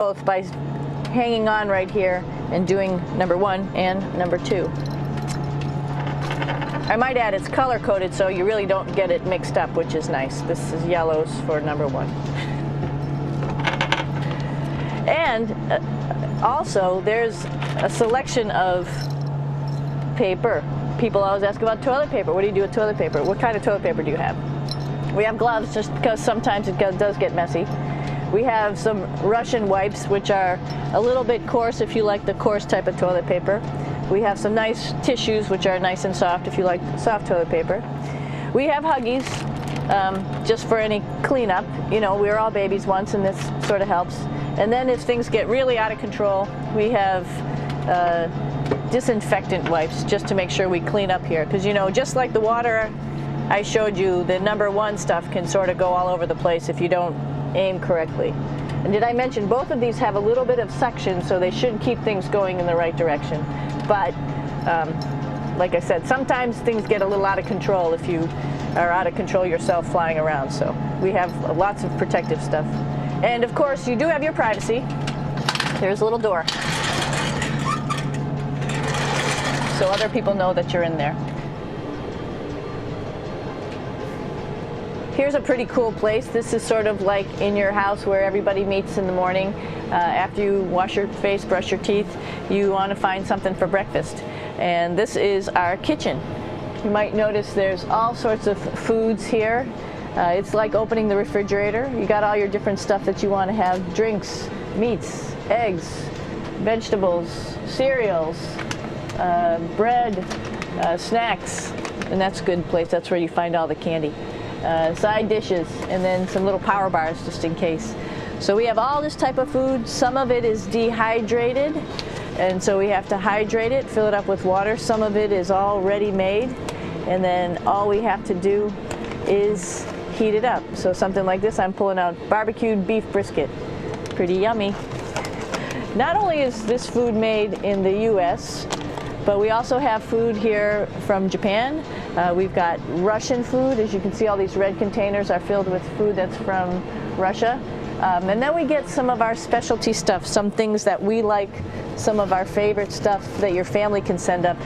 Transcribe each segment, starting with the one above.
both by hanging on right here and doing number 1 and number 2. I might add it's color coded so you really don't get it mixed up, which is nice. This is yellows for number 1. And also there's a selection of paper. People always ask about toilet paper. What do you do with toilet paper? What kind of toilet paper do you have? We have gloves just because sometimes it does get messy. We have some Russian wipes, which are a little bit coarse if you like the coarse type of toilet paper. We have some nice tissues, which are nice and soft if you like soft toilet paper. We have Huggies, just for any cleanup. You know, we were all babies once, and this sort of helps. And then if things get really out of control, we have disinfectant wipes, just to make sure we clean up here. Because, you know, just like the water I showed you, the number 1 stuff can sort of go all over the place if you don't aim correctly. And did I mention both of these have a little bit of suction, so they should keep things going in the right direction. But like I said, sometimes things get a little out of control if you are out of control yourself flying around. So we have lots of protective stuff. And of course, you do have your privacy. There's a little door, so other people know that you're in there. Here's a pretty cool place. This is sort of like in your house where everybody meets in the morning. After you wash your face, brush your teeth, you want to find something for breakfast. And this is our kitchen. You might notice there's all sorts of foods here. It's like opening the refrigerator. You got all your different stuff that you want to have: drinks, meats, eggs, vegetables, cereals, bread, snacks. And that's a good place. That's where you find all the candy. Side dishes, and then some little power bars just in case. So we have all this type of food. Some of it is dehydrated, and so we have to hydrate it, fill it up with water. Some of it is already made, and then all we have to do is heat it up. So something like this, I'm pulling out barbecued beef brisket. Pretty yummy. Not only is this food made in the US, but we also have food here from Japan. We've got Russian food. As you can see, all these red containers are filled with food that's from Russia. And then we get some of our specialty stuff, some things that we like, some of our favorite stuff that your family can send up.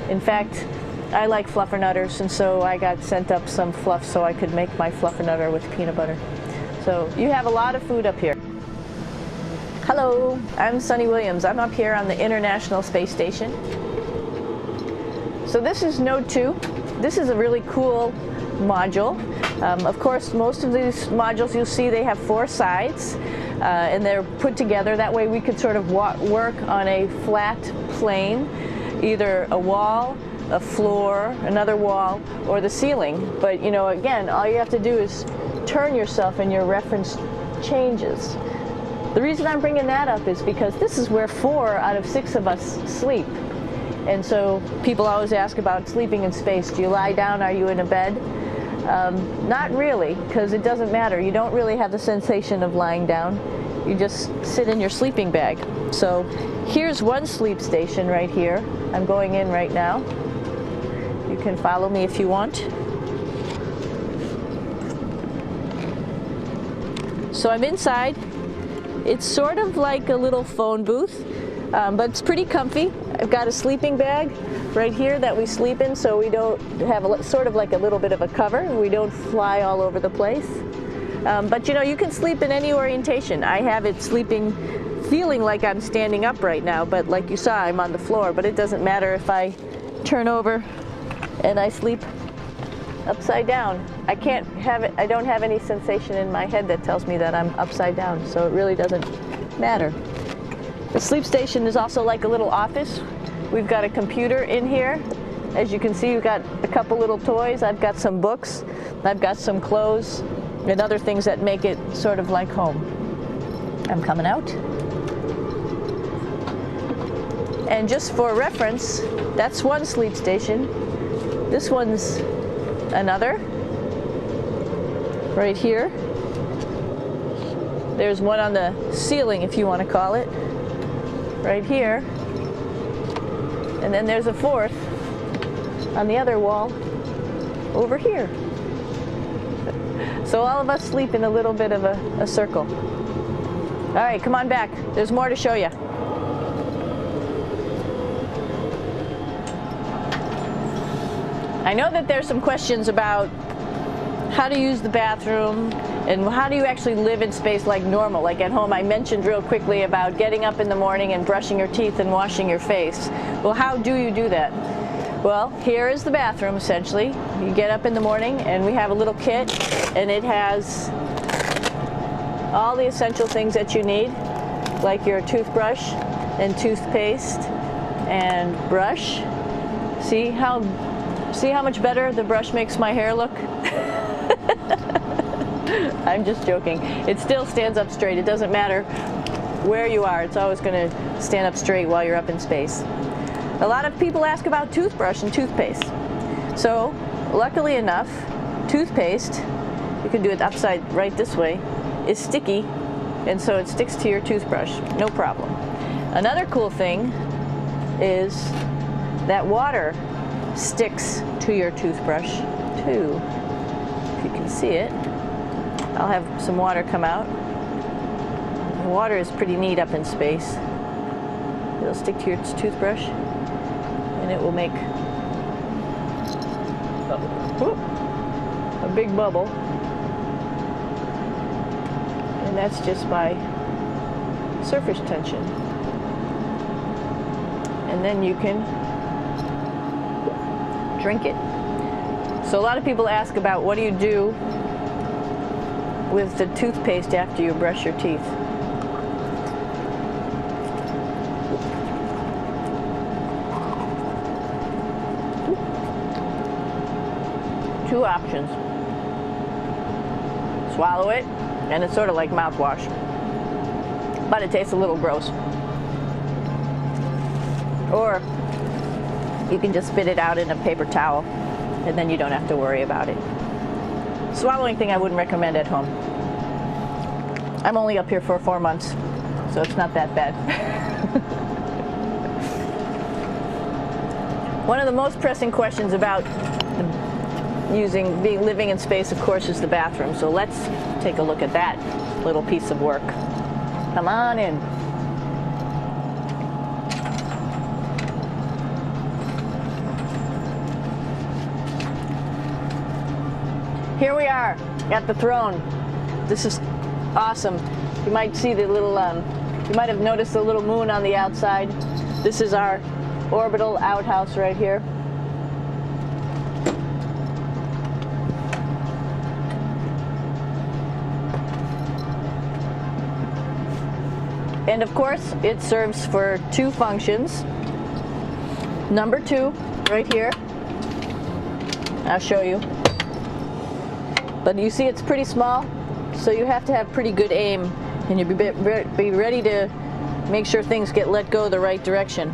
In fact, I like fluffernutters, and so I got sent up some fluff so I could make my fluffernutter with peanut butter. So you have a lot of food up here. Hello, I'm Sunny Williams. I'm up here on the International Space Station. So this is Node 2. This is a really cool module. Of course, most of these modules you'll see, they have 4 sides, and they're put together. That way we could sort of work on a flat plane, either a wall, a floor, another wall, or the ceiling. But, you know, again, all you have to do is turn yourself and your reference changes. The reason I'm bringing that up is because this is where 4 out of 6 of us sleep. And so people always ask about sleeping in space. Do you lie down? Are you in a bed? Not really, because it doesn't matter. You don't really have the sensation of lying down. You just sit in your sleeping bag. So here's one sleep station right here. I'm going in right now. You can follow me if you want. So I'm inside. It's sort of like a little phone booth, but it's pretty comfy. I've got a sleeping bag right here that we sleep in, so we don't have sort of like a little bit of a cover. We don't fly all over the place. But you know, you can sleep in any orientation. I have it feeling like I'm standing up right now, but like you saw, I'm on the floor. But it doesn't matter if I turn over and I sleep upside down. I don't have any sensation in my head that tells me that I'm upside down, so it really doesn't matter. The sleep station is also like a little office. We've got a computer in here. As you can see, we've got a couple little toys. I've got some books. I've got some clothes and other things that make it sort of like home. I'm coming out. And just for reference, that's one sleep station. This one's another, right here. There's one on the ceiling, if you want to call it, right here. And then there's a 4th on the other wall over here. So all of us sleep in a little bit of a circle. All right, come on back. There's more to show you. I know that there's some questions about how to use the bathroom and how do you actually live in space like normal, like at home. I mentioned real quickly about getting up in the morning and brushing your teeth and washing your face. Well, how do you do that? Well, here is the bathroom essentially. You get up in the morning and we have a little kit, and it has all the essential things that you need, like your toothbrush and toothpaste and brush. See how much better the brush makes my hair look? I'm just joking. It still stands up straight. It doesn't matter where you are. It's always going to stand up straight while you're up in space. A lot of people ask about toothbrush and toothpaste. So, luckily enough, toothpaste, you can do it upside right this way, is sticky, and so it sticks to your toothbrush, no problem. Another cool thing is that water sticks to your toothbrush too. If you can see it, I'll have some water come out. The water is pretty neat up in space. It'll stick to your toothbrush and it will make a big bubble. And that's just by surface tension. And then you can drink it. So a lot of people ask about what do you do with the toothpaste after you brush your teeth. Two options. Swallow it, and it's sort of like mouthwash, but it tastes a little gross. Or you can just spit it out in a paper towel, and then you don't have to worry about it. Swallowing thing I wouldn't recommend at home. I'm only up here for 4 months, so it's not that bad. One of the most pressing questions about living in space, of course, is the bathroom. So let's take a look at that little piece of work. Come on in. Here we are at the throne. This is awesome. You might see the little, you might have noticed the little moon on the outside. This is our orbital outhouse right here. And of course, it serves for two functions. Number two, right here. I'll show you. But you see it's pretty small, so you have to have pretty good aim, and you be ready to make sure things get let go the right direction.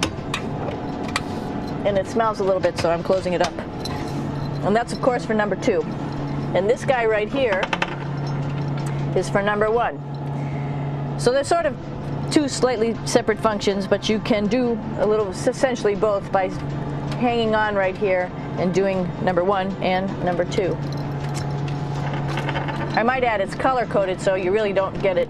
And it smells a little bit, so I'm closing it up. And that's of course for number two. And this guy right here is for number one. So they're sort of two slightly separate functions, but you can do a little, essentially both, by hanging on right here and doing number one and number two. I might add it's color coded, so you really don't get it.